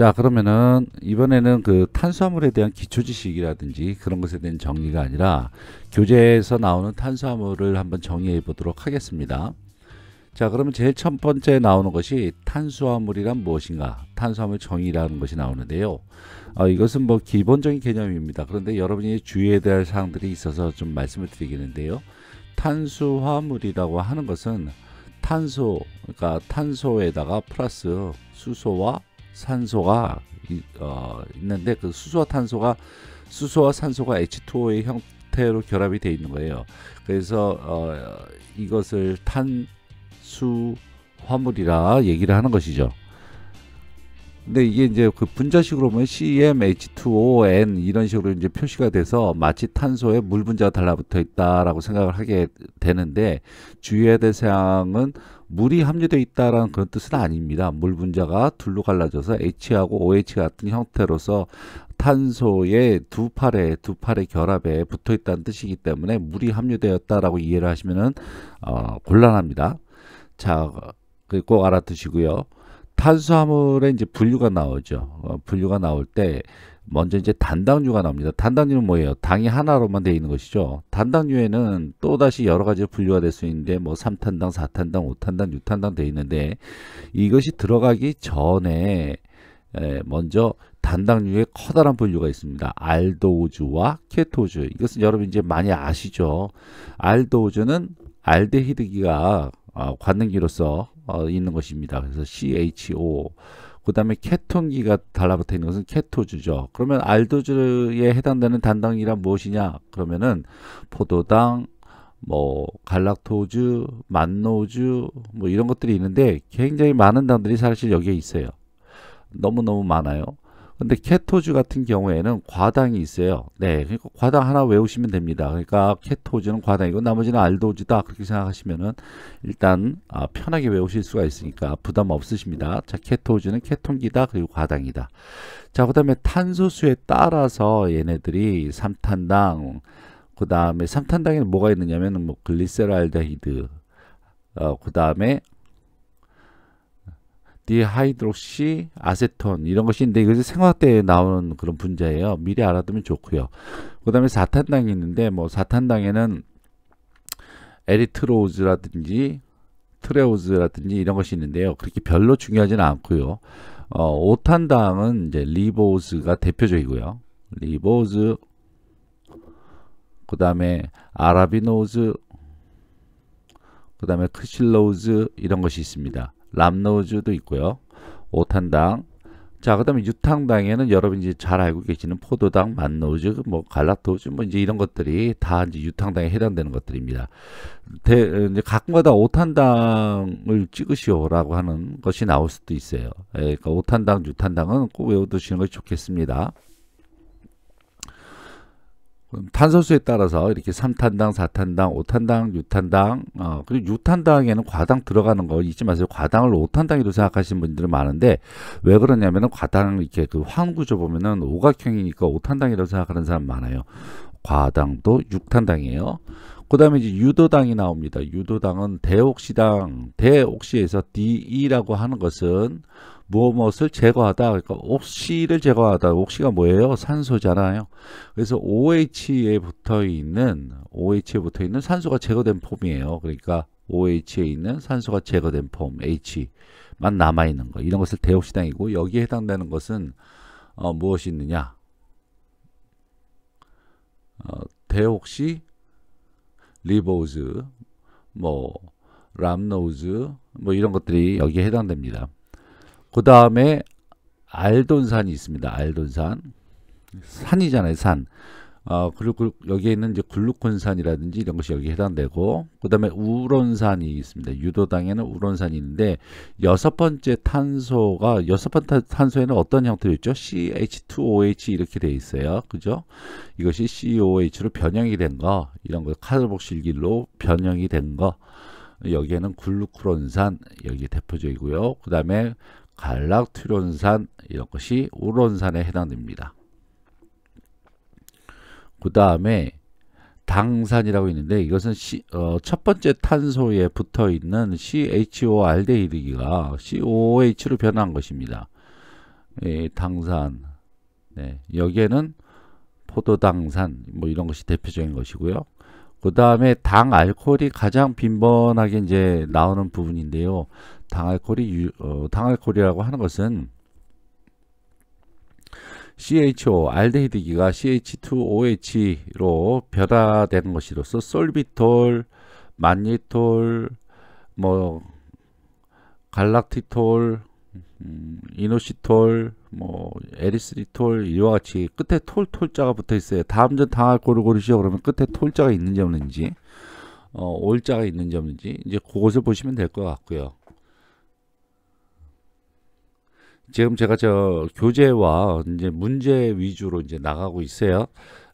자, 그러면은 이번에는 그 탄수화물에 대한 기초 지식이라든지 그런 것에 대한 정리가 아니라 교재에서 나오는 탄수화물을 한번 정리해 보도록 하겠습니다. 자, 그러면 제일 첫 번째 나오는 것이 탄수화물이란 무엇인가? 탄수화물 정의라는 것이 나오는데요. 이것은 뭐 기본적인 개념입니다. 그런데 여러분이 주의해야 될 사항들이 있어서 좀 말씀을 드리겠는데요. 탄수화물이라고 하는 것은 탄소, 그러니까 탄소에다가 플러스 수소와 산소가 있는데 그 수소와 산소가 H2O의 형태로 결합이 되어 있는 거예요. 그래서 이것을 탄수화물이라 얘기를 하는 것이죠. 근데 이게 이제 그 분자식으로 보면 CmH2ON 이런 식으로 이제 표시가 돼서 마치 탄소에 물 분자가 달라붙어 있다라고 생각을 하게 되는데, 주의해야 될 사항은 물이 함유되어 있다라는 그런 뜻은 아닙니다. 물 분자가 둘로 갈라져서 H하고 OH 같은 형태로서 탄소의 두 팔의 결합에 붙어 있다는 뜻이기 때문에 물이 함유되었다라고 이해를 하시면은 곤란합니다. 자, 꼭 알아두시고요. 탄수화물에 이제 분류가 나오죠. 분류가 나올 때 먼저 이제 단당류가 나옵니다. 단당류는 뭐예요? 당이 하나로만 되어 있는 것이죠. 단당류에는 또다시 여러 가지 분류가 될 수 있는데 뭐 3탄당, 4탄당, 5탄당, 6탄당 되어 있는데, 이것이 들어가기 전에 먼저 단당류의 커다란 분류가 있습니다. 알도우주와 케토우주. 이것은 여러분 이제 많이 아시죠. 알도우주는 알데히드기가 관능기로서 있는 것입니다. 그래서 CHO. 그 다음에 케톤기가 달라붙어 있는 것은 케토주죠. 그러면 알도주에 해당되는 단당이란 무엇이냐? 그러면은 포도당, 뭐 갈락토우주, 만노우주, 뭐 이런 것들이 있는데 굉장히 많은 당들이 사실 여기에 있어요. 너무너무 많아요. 근데 케토주 같은 경우에는 과당이 있어요. 네, 그러니까 과당 하나 외우시면 됩니다. 그러니까 케토주는 과당이고 나머지는 알도주다, 그렇게 생각하시면은 일단 편하게 외우실 수가 있으니까 부담 없으십니다. 자, 케토주는 케톤기다, 그리고 과당이다. 자, 그 다음에 탄소수에 따라서 얘네들이 3탄당, 그 다음에 3탄당에는 뭐가 있느냐면 뭐 글리세랄데히드, 그 다음에 디하이드록시 아세톤 이런 것이 있는데, 이것이 생화학대에 나오는 그런 분자예요. 미리 알아두면 좋고요. 그 다음에 4탄당이 있는데, 뭐 4탄당에는 에리트로우즈라든지 트레오즈라든지 이런 것이 있는데요. 그렇게 별로 중요하지는 않고요. 5탄당은 이제 리보즈가 대표적이고요. 리보즈, 그 다음에 아라비노즈, 그 다음에 크실로우즈 이런 것이 있습니다. 람노우즈도 있고요. 5탄당. 자, 그 다음에 6탄당에는 여러분이 이제 잘 알고 계시는 포도당, 만노우즈, 뭐 갈락토우즈, 뭐 이제 이런 것들이 다 이제 6탄당에 해당되는 것들입니다. 이제 가끔가다 5탄당을 찍으시오라고 하는 것이 나올 수도 있어요. 그러니까 5탄당, 6탄당은 꼭 외워두시는 것이 좋겠습니다. 탄소수에 따라서 이렇게 3탄당, 4탄당, 5탄당, 6탄당, 그리고 6탄당에는 과당 들어가는 거 잊지 마세요. 과당을 5탄당이라고 생각하시는 분들은 많은데, 왜 그러냐면은 과당 이렇게 그 황구조 보면은 오각형이니까 5탄당이라고 생각하는 사람 많아요. 과당도 6탄당이에요. 그 다음에 이제 유도당이 나옵니다. 유도당은 대옥시당, 대옥시에서 DE라고 하는 것은 무엇을 제거하다, 그러니까 옥시를 제거하다. 옥시가 뭐예요? 산소잖아요. 그래서 OH에 붙어 있는 산소가 제거된 폼이에요. 그러니까 OH에 있는 산소가 제거된 폼 H만 남아 있는 거, 이런 것을 대옥시당이고, 여기에 해당되는 것은 무엇이 있느냐? 대옥시 리보즈, 뭐 람노우즈, 뭐 이런 것들이 여기에 해당됩니다. 그 다음에 알돈산이 있습니다. 알돈산, 산이잖아요, 산. 그리고 여기에 있는 이제 글루콘산이라든지 이런 것이 여기에 해당되고, 그 다음에 우론산이 있습니다. 유도당에는 우론산이 있는데, 여섯 번째 탄소에는 어떤 형태로 있죠? CH2OH 이렇게 되어 있어요. 그죠? 이것이 COH로 변형이 된 거, 이런 거 카르복실길로 변형이 된 거, 여기에는 글루크론산, 여기 대표적이고요. 그 다음에 갈락티론산, 이런 것이 우론산에 해당됩니다. 그 다음에 당산이라고 있는데, 이것은 첫 번째 탄소에 붙어 있는 CHO 알데히드기가 COOH로 변한 것입니다. 당산. 네, 여기에는 포도당산 뭐 이런 것이 대표적인 것이고요. 그 다음에 당 알코올이 가장 빈번하게 이제 나오는 부분인데요. 당 알코올이라고 하는 것은 CHO 알데히드기가 CH2OH로 변화되는 것이로서 솔비톨, 만니톨, 뭐 갈락티톨, 이노시톨, 뭐 에리스리톨 이와 같이 끝에 톨자가 붙어 있어요. 다음 전 당알코올을 고르시오 그러면 끝에 톨자가 있는지 없는지, 올자가 있는지 없는지 이제 그것을 보시면 될 것 같고요. 지금 제가 저 교재와 이제 문제 위주로 이제 나가고 있어요.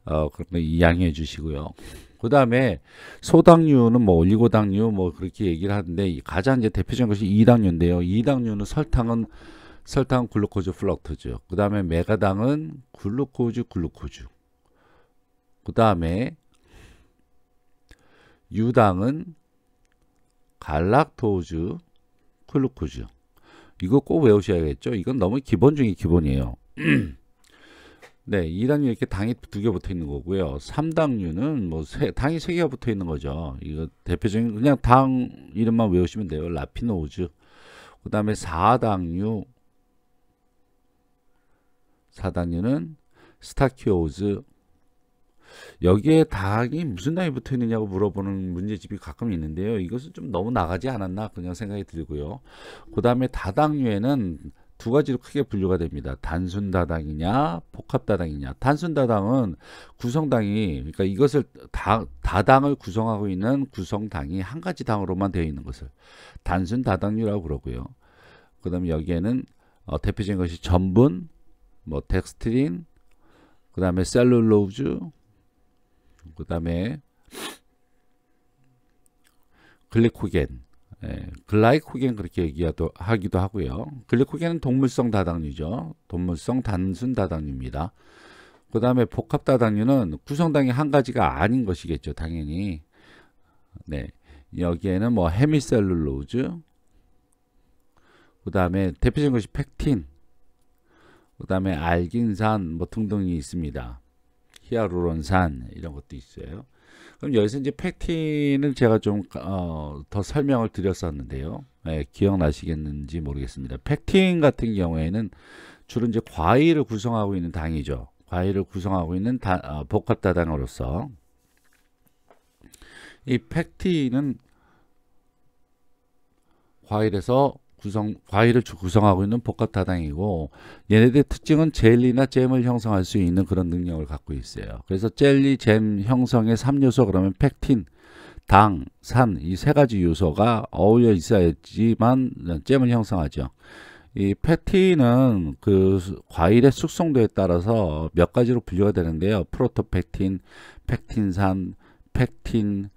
그러면 이양해 주시고요. 그 다음에 소당류는 뭐 올리고당류 뭐 그렇게 얘기를 하는데 가장 이제 대표적인 것이 이당류인데요. 이당류는 설탕은 글루코즈 플럭토즈. 그 다음에 메가당은 글루코즈. 그 다음에 유당은 갈락토즈 글루코즈. 이거 꼭 외우셔야겠죠. 이건 너무 기본 중에 기본이에요. 네, 2당류 이렇게 당이 2개 붙어 있는 거고요. 3당류는 뭐 당이 3개가 붙어 있는 거죠. 이거 대표적인 그냥 당 이름만 외우시면 돼요. 라피노즈. 그 다음에 4당류는 스타키오즈. 여기에 당이 무슨 당이 붙어 있느냐고 물어보는 문제집이 가끔 있는데요. 이것은 좀 너무 나가지 않았나 그냥 생각이 들고요. 그 다음에 다당류에는 두 가지로 크게 분류가 됩니다. 단순 다당이냐 복합 다당이냐. 단순 다당은 구성당이 그러니까 이것을 다당을 구성하고 있는 구성당이 한 가지 당으로만 되어 있는 것을 단순 다당류라고 그러고요. 그 다음에 여기에는 대표적인 것이 전분, 뭐 덱스트린, 그 다음에 셀룰로즈, 그 다음에 글리코겐, 글라이코겐 그렇게 하기도 하고요. 글리코겐은 동물성 다당류죠. 동물성 단순 다당류입니다. 그 다음에 복합 다당류는 구성당이 한 가지가 아닌 것이겠죠. 당연히. 네, 여기에는 뭐 헤미셀룰로즈, 그 다음에 대표적인 것이 펙틴, 그 다음에 알긴산 뭐 등등이 있습니다. 히아루론산 이런 것도 있어요. 그럼 여기서 이제 펙틴을 제가 좀 더 설명을 드렸었는데요. 기억나시겠는지 모르겠습니다. 펙틴 같은 경우에는 주로 이제 과일을 구성하고 있는 당이죠. 과일을 구성하고 있는 복합다당으로서 이 펙틴은 과일을 구성하고 있는 복합다당이고 얘네들의 특징은 젤리나 잼을 형성할 수 있는 그런 능력을 갖고 있어요. 그래서 젤리, 잼 형성의 3요소 그러면 펙틴, 당, 산 이 세 가지 요소가 어울려 있어야지만 잼을 형성하죠. 이 펙틴은 그 과일의 숙성도에 따라서 몇 가지로 분류가 되는데요. 프로토펙틴, 펙틴산, 펙트산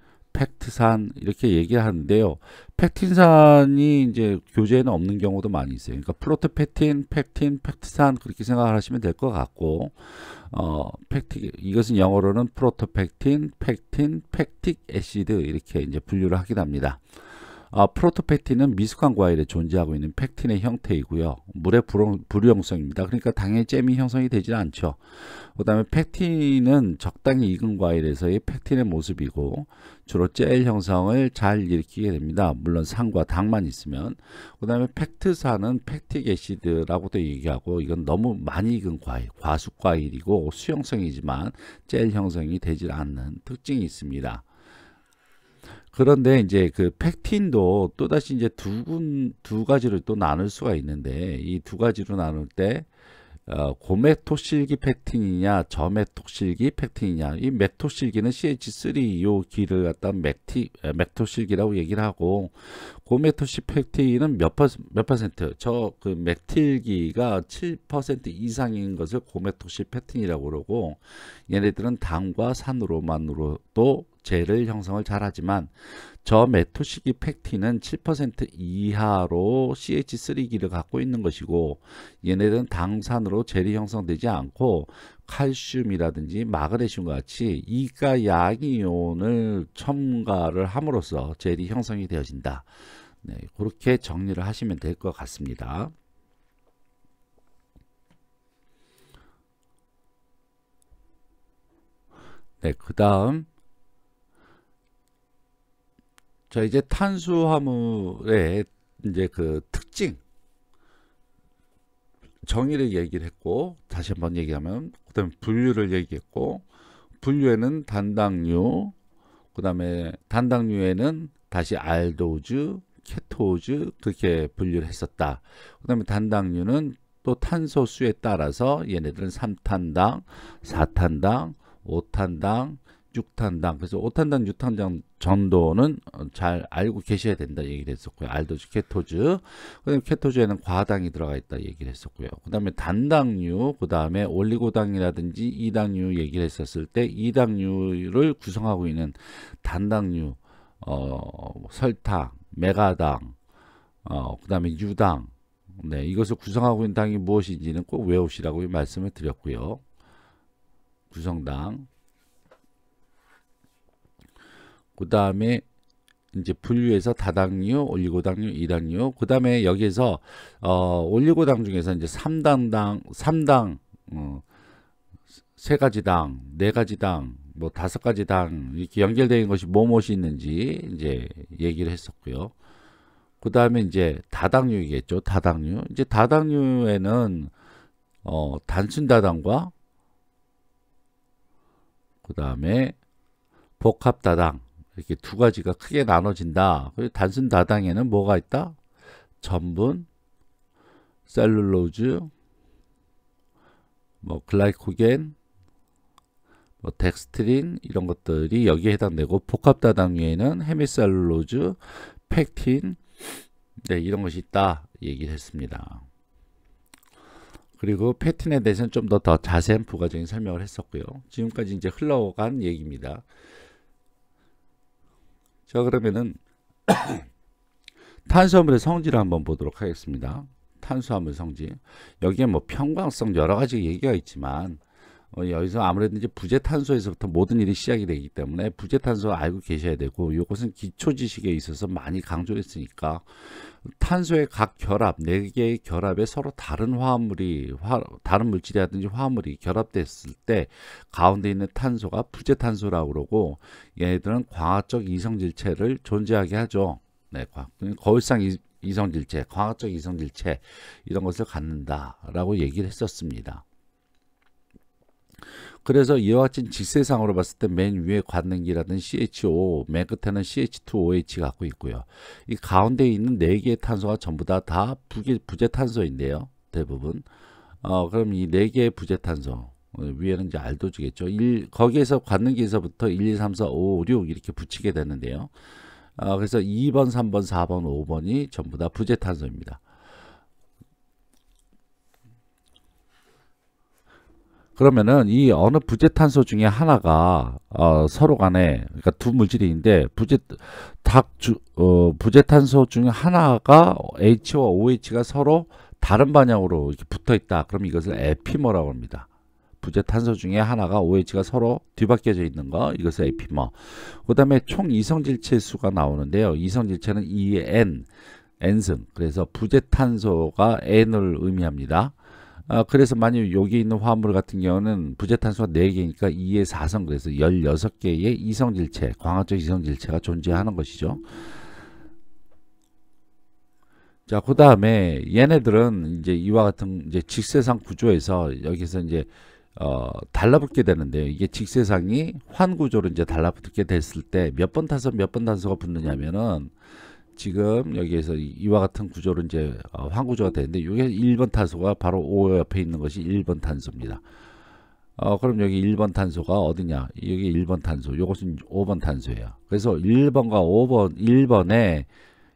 이렇게 얘기하는데요. 펙틴산이 이제 교재에는 없는 경우도 많이 있어요. 그러니까 프로토펙틴, 펙트산 그렇게 생각을 하시면 될 것 같고, 이것은 영어로는 프로토펙틴, 펙틱 애시드 이렇게 이제 분류를 하긴 합니다. 프로토펙틴은 미숙한 과일에 존재하고 있는 펙틴의 형태이고요. 물의 불용성입니다. 그러니까 당연히 잼이 형성이 되지 않죠. 그 다음에 펙틴은 적당히 익은 과일에서의 펙틴의 모습이고 주로 젤 형성을 잘 일으키게 됩니다. 물론 산과 당만 있으면. 그 다음에 펙트산은 펙틱 애시드라고도 얘기하고 이건 너무 많이 익은 과일, 과숙 과일이고 수용성이지만 젤 형성이 되지 않는 특징이 있습니다. 그런데 이제 그 펙틴도 또다시 이제 두 가지로 또 나눌 수가 있는데 이 두 가지로 나눌 때 고메토실기 펙틴이냐 저메토실기 펙틴이냐. 이 메토실기는 CH3 요 기를 갖다 맥토실기라고 얘기를 하고 고메토실 펙틴은 몇 퍼센트 저 그 맥틸기가 7% 이상인 것을 고메토실 펙틴이라고 그러고 얘네들은 당과 산으로만으로도 젤을 형성을 잘하지만 저메토실기 펙틴은 7% 이하로 CH3기를 갖고 있는 것이고 얘네들은 당산으로 젤이 형성되지 않고 칼슘이라든지 마그네슘과 같이 이가 양이온을 첨가를 함으로써 젤이 형성이 되어진다. 네, 그렇게 정리를 하시면 될 것 같습니다. 네, 그 다음 자 이제 탄수화물의 이제 그 특징 정의를 얘기를 했고, 다시 한번 얘기하면 그 다음에 분류를 얘기했고, 분류에는 단당류, 그 다음에 단당류에는 다시 알도즈, 케토즈 그렇게 분류를 했었다. 그 다음에 단당류는 또 탄소수에 따라서 얘네들은 3탄당, 4탄당, 5탄당, 6탄당. 그래서 5탄당, 6탄당 정도는 잘 알고 계셔야 된다 얘기를 했었고요. 알도즈, 케토즈. 그다음에 케토즈에는 과당이 들어가 있다 얘기를 했었고요. 그다음에 단당류, 그다음에 올리고당이라든지 이당류 얘기를 했었을 때 이당류를 구성하고 있는 단당류, 설탕, 메가당, 그다음에 유당. 네, 이것을 구성하고 있는 당이 무엇인지는 꼭 외우시라고 말씀을 드렸고요. 구성당. 그 다음에 이제 분류해서 다당류, 올리고당류, 이당류. 그 다음에 여기에서 올리고당 중에서 이제 3당, 세 가지 당, 네 가지 당, 뭐 5가지 당 이렇게 연결되어 것이 무엇이 있는지 이제 얘기를 했었고요. 그 다음에 이제 다당류이겠죠. 다당류. 이제 다당류에는 단순 다당과 그 다음에 복합 다당 이렇게 두 가지가 크게 나눠진다. 단순 다당에는 뭐가 있다? 전분, 셀룰로즈, 뭐 글라이코겐, 뭐 덱스트린 이런 것들이 여기에 해당되고, 복합 다당류에는 헤미셀룰로즈, 펙틴, 네, 이런 것이 있다 얘기를 했습니다. 그리고 펙틴에 대해서는 좀 더 자세한 부가적인 설명을 했었고요. 지금까지 이제 흘러간 얘기입니다. 자, 그러면은 탄수화물의 성질을 한번 보도록 하겠습니다. 탄수화물 성질. 여기에 뭐 평광성 여러 가지 얘기가 있지만 여기서 아무래도 이제 부재탄소에서부터 모든 일이 시작이 되기 때문에 부재탄소 알고 계셔야 되고, 이것은 기초 지식에 있어서 많이 강조했으니까 탄소의 각 결합, 4개의 결합에 서로 다른 화합물이 다른 물질이라든지 화합물이 결합됐을 때 가운데 있는 탄소가 부재탄소라고 그러고, 얘네들은 광학적 이성질체를 존재하게 하죠. 네, 거울상 이성질체, 광학적 이성질체 이런 것을 갖는다라고 얘기를 했었습니다. 그래서 이와 같은 직세상으로 봤을 때 맨 위에 관능기라든 CHO, 맨 끝에는 CH2OH 갖고 있고요. 이 가운데 있는 4개의 탄소가 전부 다 부재탄소인데요. 대부분. 그럼 이 4개의 부재탄소, 위에는 이제 알도주겠죠. 거기에서 관능기에서부터 1, 2, 3, 4, 5, 6 이렇게 붙이게 되는데요. 그래서 2번, 3번, 4번, 5번이 전부 다 부재탄소입니다. 그러면은 이 어느 부재탄소 중에 하나가 서로 간에, 그러니까 두 물질이 있는데 부재탄소 중에 하나가 H와 OH가 서로 다른 방향으로 이렇게 붙어 있다. 그럼 이것을 에피머라고 합니다. 부재탄소 중에 하나가 OH가 서로 뒤바뀌어져 있는 거, 이것을 에피머. 그 다음에 총 이성질체 수가 나오는데요. 이성질체는 N승. 그래서 부재탄소가 N을 의미합니다. 그래서 만약 여기 있는 화합물 같은 경우는 부재탄소가 4개니까 2의 4성, 그래서 16개의 이성질체, 광학적 이성질체가 존재하는 것이죠. 자, 그 다음에 얘네들은 이제 이와 같은 이제 직세상 구조에서 여기서 이제 달라붙게 되는데요. 이게 직세상이 환구조로 이제 달라붙게 됐을 때 몇 번 탄소가 붙느냐면은, 지금 여기에서 이와 같은 구조로 이제 환구조가 되는데, 이게 1번 탄소가 바로 O 옆에 있는 것이 1번 탄소입니다. 그럼 여기 1번 탄소가 어디냐? 여기 1번 탄소, 요것은 5번 탄소예요. 그래서 1번과 5번,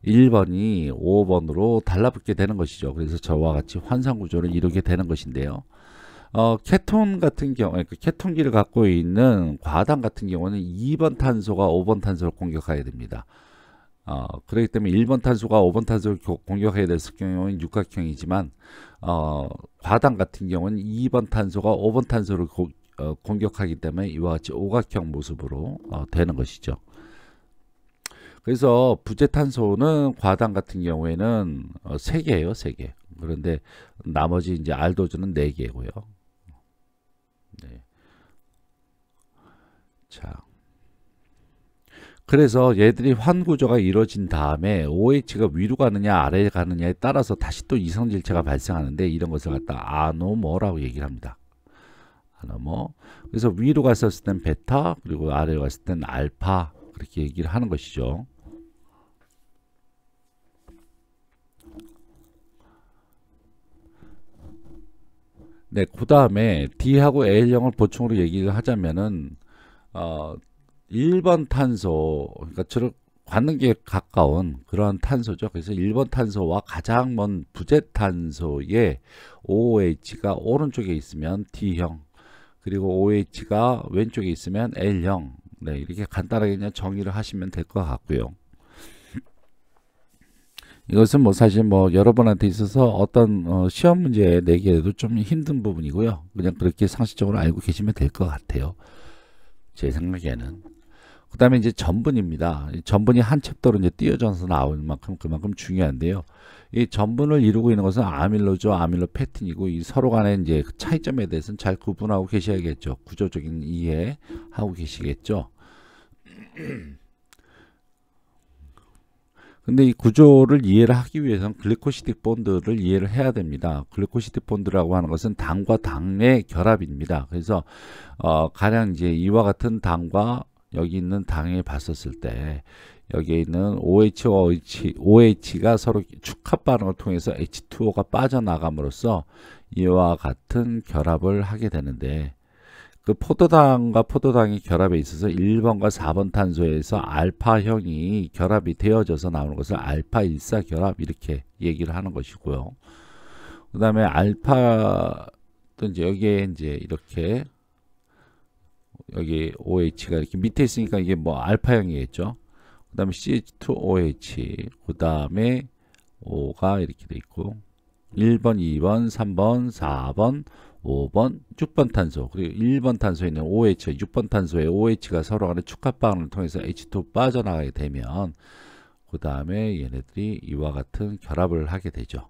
1번이 5번으로 달라붙게 되는 것이죠. 그래서 저와 같이 환상 구조를 이루게 되는 것인데요. 케톤 같은 경우, 그러니까 케톤기를 갖고 있는 과당 같은 경우는 2번 탄소가 5번 탄소를 공격하게 됩니다. 그렇기 때문에 1번 탄소가 5번 탄소를 공격해야 됐을 경우는 육각형이지만, 과당 같은 경우는 2번 탄소가 5번 탄소를 공격하기 때문에 이와 같이 오각형 모습으로 되는 것이죠. 그래서 부재탄소는 과당 같은 경우에는 3개예요, 3개. 그런데 나머지 이제 알도즈는 4개고요. 네. 자, 그래서 얘들이 환구조가 이루어진 다음에 OH가 위로 가느냐 아래에 가느냐에 따라서 다시 또 이성질체가 발생하는데 이런 것을 갖다 아노모라고 얘기를 합니다. 아노모. 그래서 위로 갔었을 땐 베타, 그리고 아래로 갔을 땐 알파, 그렇게 얘기를 하는 것이죠. 네, 그 다음에 D하고 L형을 보충으로 얘기를 하자면은 1번 탄소, 그러니까 관능계에 가까운 그런 탄소죠. 그래서 1번 탄소와 가장 먼 부재탄소의 OH가 오른쪽에 있으면 D형, 그리고 OH가 왼쪽에 있으면 L형. 네, 이렇게 간단하게 그냥 정의를 하시면 될 것 같고요. 이것은 뭐 사실 뭐 여러분한테 있어서 어떤 시험 문제 내기에도 좀 힘든 부분이고요. 그냥 그렇게 상식적으로 알고 계시면 될 것 같아요. 제 생각에는. 그 다음에 이제 전분입니다. 이 전분이 한 챕터로 이제 띄어져서 나오는 만큼 그만큼 중요한데요. 이 전분을 이루고 있는 것은 아밀로조, 아밀로페틴이고 이 서로 간의 이제 차이점에 대해서는 잘 구분하고 계셔야겠죠. 구조적인 이해하고 계시겠죠. 근데 이 구조를 이해를 하기 위해서는 글리코시딕 본드를 이해를 해야 됩니다. 글리코시딕 본드라고 하는 것은 당과 당의 결합입니다. 그래서 가령 이제 이와 같은 당과 여기 있는 당을 봤었을 때 여기에 있는 OH와 OH가 서로 축합 반응을 통해서 H2O가 빠져나감으로써 이와 같은 결합을 하게 되는데, 그 포도당과 포도당이 결합에 있어서 1번과 4번 탄소에서 알파형이 결합이 되어져서 나오는 것을 알파 1사 결합 이렇게 얘기를 하는 것이고요. 그 다음에 알파 또 이제 여기에 이제 이렇게 여기 OH가 이렇게 밑에 있으니까 이게 뭐 알파형이겠죠. 그 다음에 CH2OH, 그 다음에 O가 이렇게 돼 있고 1번, 2번, 3번, 4번, 5번, 6번 탄소, 그리고 1번 탄소에 있는 OH, 6번 탄소에 OH가 서로 간의 축합 반응을 통해서 H2 빠져나가게 되면 그 다음에 얘네들이 이와 같은 결합을 하게 되죠.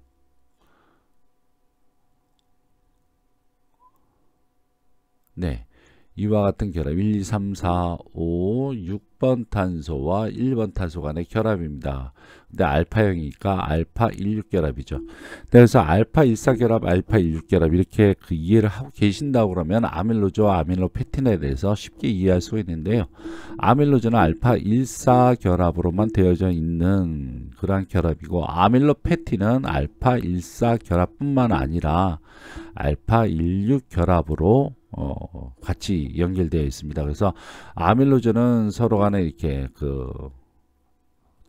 네. 이와 같은 결합 1, 2, 3, 4, 5, 6번 탄소와 1번 탄소 간의 결합입니다. 근데 알파형이니까 알파 16 결합이죠. 그래서 알파 14 결합, 알파 16 결합 이렇게 그 이해를 하고 계신다고 그러면 아밀로조와 아밀로페틴에 대해서 쉽게 이해할 수가 있는데요. 아밀로조는 알파 14 결합으로만 되어져 있는 그러한 결합이고, 아밀로페틴은 알파 14 결합뿐만 아니라 알파 16 결합으로 같이 연결되어 있습니다. 그래서 아밀로조는 서로 간에 이렇게 그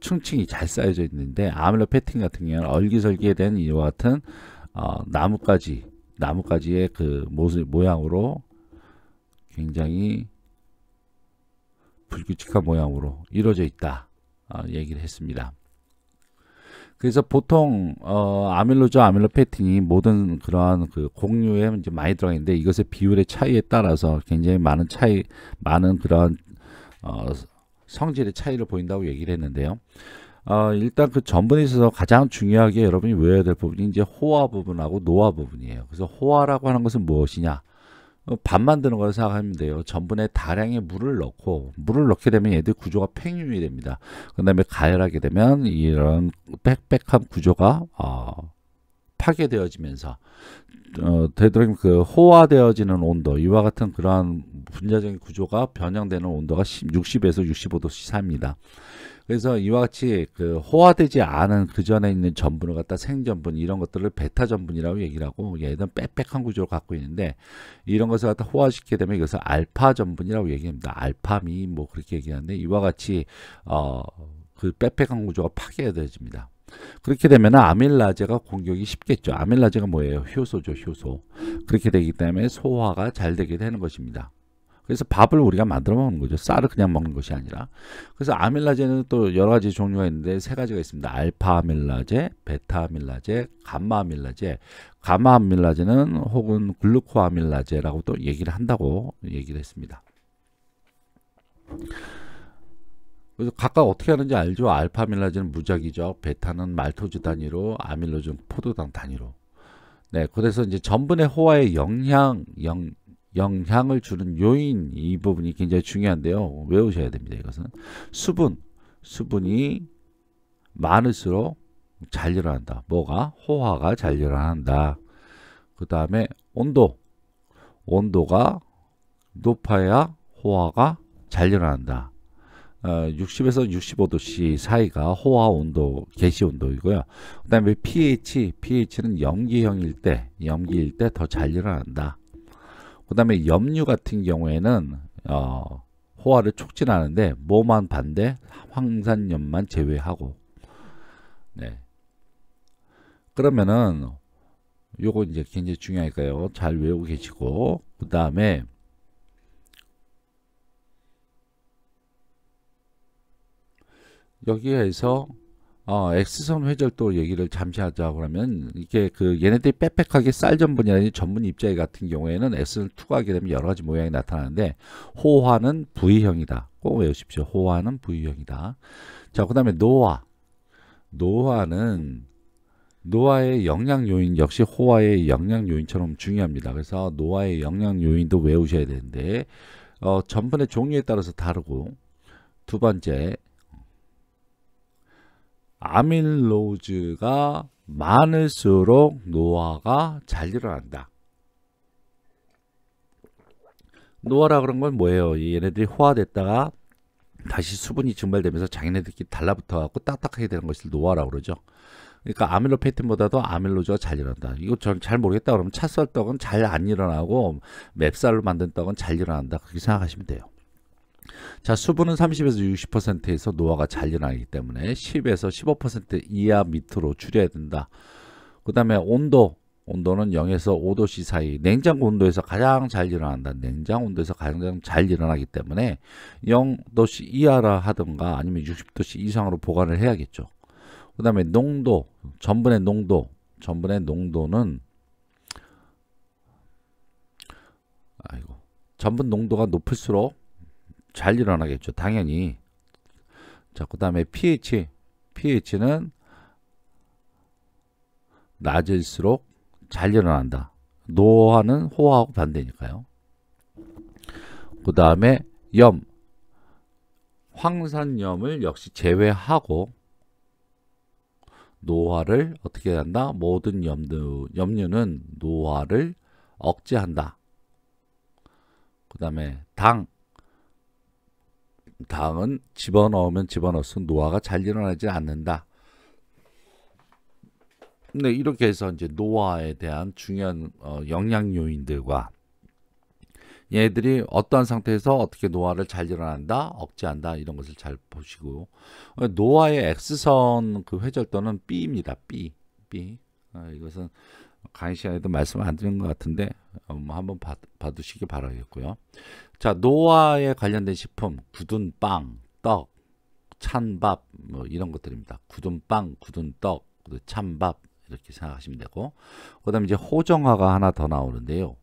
층층이 잘 쌓여져 있는데, 아밀로페틴 같은 경우는 얼기설기에 된 이와 같은 나뭇가지의 그 모양으로 굉장히 불규칙한 모양으로 이루어져 있다 얘기를 했습니다. 그래서 보통 아밀로조, 아밀로페틴이 모든 그러한 그 곡류에 이제 많이 들어가 있는데, 이것의 비율의 차이에 따라서 굉장히 많은 그러한 성질의 차이를 보인다고 얘기를 했는데요. 일단 그 전분에 있어서 가장 중요하게 여러분이 외워야 될 부분이 이제 호화 부분하고 노화 부분이에요. 그래서 호화라고 하는 것은 무엇이냐? 밥 만드는 걸 생각하면 돼요. 전분에 다량의 물을 넣게 되면 얘들 구조가 팽윤이 됩니다. 그 다음에 가열하게 되면 이런 빽빽한 구조가 파괴되어지면서 되도록 그 호화되어지는 온도, 이와 같은 그러한 분자적인 구조가 변형되는 온도가 60에서 65도씨 삽니다. 그래서 이와 같이 그 호화되지 않은 그 전에 있는 전분을 갖다 생전분, 이런 것들을 베타 전분이라고 얘기를 하고, 얘는 빽빽한 구조를 갖고 있는데, 이런 것을 갖다 호화시키게 되면 이것을 알파 전분이라고 얘기합니다. 알파미 뭐 그렇게 얘기하는데, 이와 같이 그 빽빽한 구조가 파괴되어집니다. 그렇게 되면 아밀라제가 공격이 쉽겠죠. 아밀라제가 뭐예요? 효소죠, 효소. 그렇게 되기 때문에 소화가 잘 되게 되는 것입니다. 그래서 밥을 우리가 만들어 먹는 거죠. 쌀을 그냥 먹는 것이 아니라. 그래서 아밀라제는 또 여러 가지 종류가 있는데 3가지가 있습니다. 알파 아밀라제, 베타 아밀라제, 감마 아밀라제. 감마 아밀라제는 혹은 글루코 아밀라제라고 또 얘기를 한다고 얘기를 했습니다. 그래서 각각 어떻게 하는지 알죠? 알파 아밀라제는 무작위죠. 베타는 말토즈 단위로, 아밀로즈는 포도당 단위로. 네, 그래서 이제 전분의 호화의 영향을 주는 요인, 이 부분이 굉장히 중요한데요. 외우셔야 됩니다. 이것은 수분이 많을수록 잘 일어난다. 뭐가? 호화가 잘 일어난다. 그 다음에 온도가 높아야 호화가 잘 일어난다. 60에서 65도씨 사이가 호화 온도, 개시 온도이고요. 그 다음에 pH는 염기일 때 더 잘 일어난다. 그 다음에 염류 같은 경우에는 호화를 촉진하는데 뭐만 반대? 황산염만 제외하고. 네. 그러면은 요거 이제 굉장히 중요하니까요. 잘 외우고 계시고, 그 다음에 여기에서 X선 회절도 얘기를 잠시 하자. 그러면 이게 그 얘네들이 빽빽하게 쌀 전분이라든지 전분 입자기 같은 경우에는 X를 투과하게 되면 여러 가지 모양이 나타나는데, 호화는 V형이다. 꼭 외우십시오. 호화는 V형이다. 자, 그 다음에 노화의 영양 요인 역시 호화의 영양 요인처럼 중요합니다. 그래서 노화의 영양 요인도 외우셔야 되는데, 전분의 종류에 따라서 다르고, 두 번째, 아밀로즈가 많을수록 노화가 잘 일어난다. 노화라 그런 건 뭐예요? 얘네들이 호화됐다가 다시 수분이 증발되면서 자기네들끼리 달라붙어 갖고 딱딱하게 되는 것을 노화라고 그러죠. 그러니까 아밀로페틴보다도 아밀로즈가 잘 일어난다. 이거 전 잘 모르겠다 그러면 찹쌀떡은 잘 안 일어나고 맵쌀로 만든 떡은 잘 일어난다. 그렇게 생각하시면 돼요. 자, 수분은 30에서 60%에서 노화가 잘 일어나기 때문에 10에서 15% 이하 밑으로 줄여야 된다. 그 다음에 온도는 0에서 5도씨 사이, 냉장고 온도에서 가장 잘 일어난다. 냉장 온도에서 가장 잘 일어나기 때문에 0도씨 이하라 하든가 아니면 60도씨 이상으로 보관을 해야겠죠. 그 다음에 전분의 농도는 전분 농도가 높을수록 잘 일어나겠죠. 당연히. 자, 그 다음에 pH는 낮을수록 잘 일어난다. 노화는 호화하고 반대니까요. 그 다음에 황산염을 역시 제외하고 노화를 어떻게 한다? 모든 염류는 노화를 억제한다. 그 다음에 당은 집어넣으면 집어넣을수록 노화가 잘 일어나지 않는다. 네, 이렇게 해서 이제 노화에 대한 중요한 영양 요인들과 얘들이 어떠한 상태에서 어떻게 노화를 잘 일어난다, 억제한다 이런 것을 잘 보시고, 노화의 X선 그 회절도는 B입니다. B. 이것은 강의 시간에도 말씀 안 드린 것 같은데 한번 봐두시기 바라겠고요. 자, 노화에 관련된 식품, 굳은 빵, 떡, 찬밥 뭐 이런 것들입니다. 굳은 빵, 굳은 떡, 찬밥 이렇게 생각하시면 되고, 그 다음에 이제 호정화가 하나 더 나오는데요.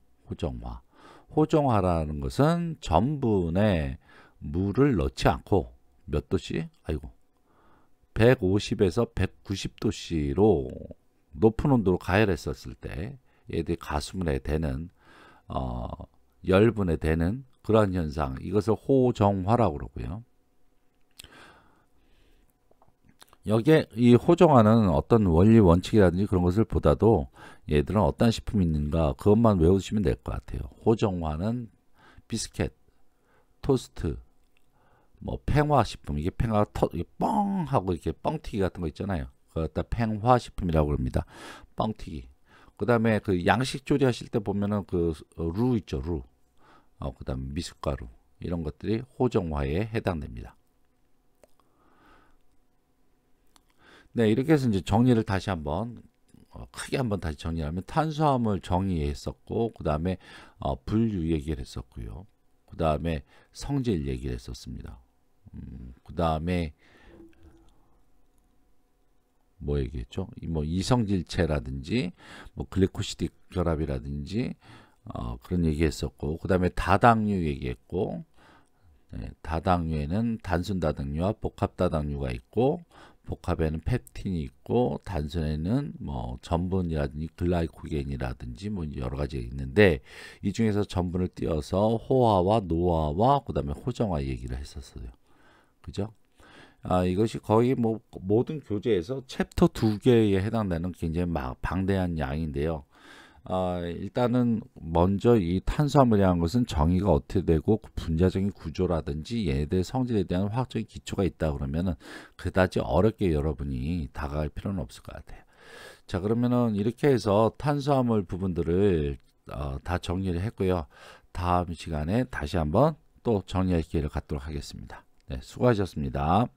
호정화라는 것은 전분에 물을 넣지 않고 몇 도씨? 150에서 190도씨로 높은 온도로 가열했었을 때 얘들이 가수분해 되는 열분해 되는 그런 현상, 이것을 호정화라고 그러고요. 여기에 이 호정화는 어떤 원리 원칙이라든지 그런 것을 보다도 얘들은 어떤 식품이 있는가 그것만 외우시면 될 것 같아요. 호정화는 비스켓, 토스트, 뭐 팽화식품, 이게 팽화가 뻥 하고 이렇게 뻥튀기 같은 거 있잖아요. 그것다 팽화식품이라고 합니다. 뻥튀기. 그 다음에 그 양식 조리하실 때 보면은 그 루 있죠, 루. 그 다음에 미숫가루 이런 것들이 호정화에 해당됩니다. 네, 이렇게 해서 이제 정리를 다시 한번 크게 한번 다시 정리하면 탄수화물 정의했었고, 그 다음에 분류 얘기를 했었고요. 그 다음에 성질 얘기를 했었습니다. 그 다음에 뭐 얘기했죠? 뭐 이성질체라든지 뭐 글리코시딕 결합이라든지 그런 얘기했었고, 그 다음에 다당류 얘기했고, 네, 다당류에는 단순 다당류와 복합 다당류가 있고, 복합에는 펩틴이 있고 단순에는 뭐 전분이라든지 글라이코겐이라든지 뭐 여러 가지가 있는데 이 중에서 전분을 띄어서 호화와 노화와 그다음에 호정화 얘기를 했었어요. 그죠? 이것이 거의 뭐 모든 교재에서 챕터 2개에 해당되는 굉장히 방대한 양인데요. 일단은 먼저 이 탄수화물이라는 것은 정의가 어떻게 되고 그 분자적인 구조라든지 얘네들 성질에 대한 화학적인 기초가 있다 그러면은 그다지 어렵게 여러분이 다가갈 필요는 없을 것 같아요. 자, 그러면은 이렇게 해서 탄수화물 부분들을 다 정리를 했고요. 다음 시간에 다시 한번 또 정리할 기회를 갖도록 하겠습니다. 네, 수고하셨습니다.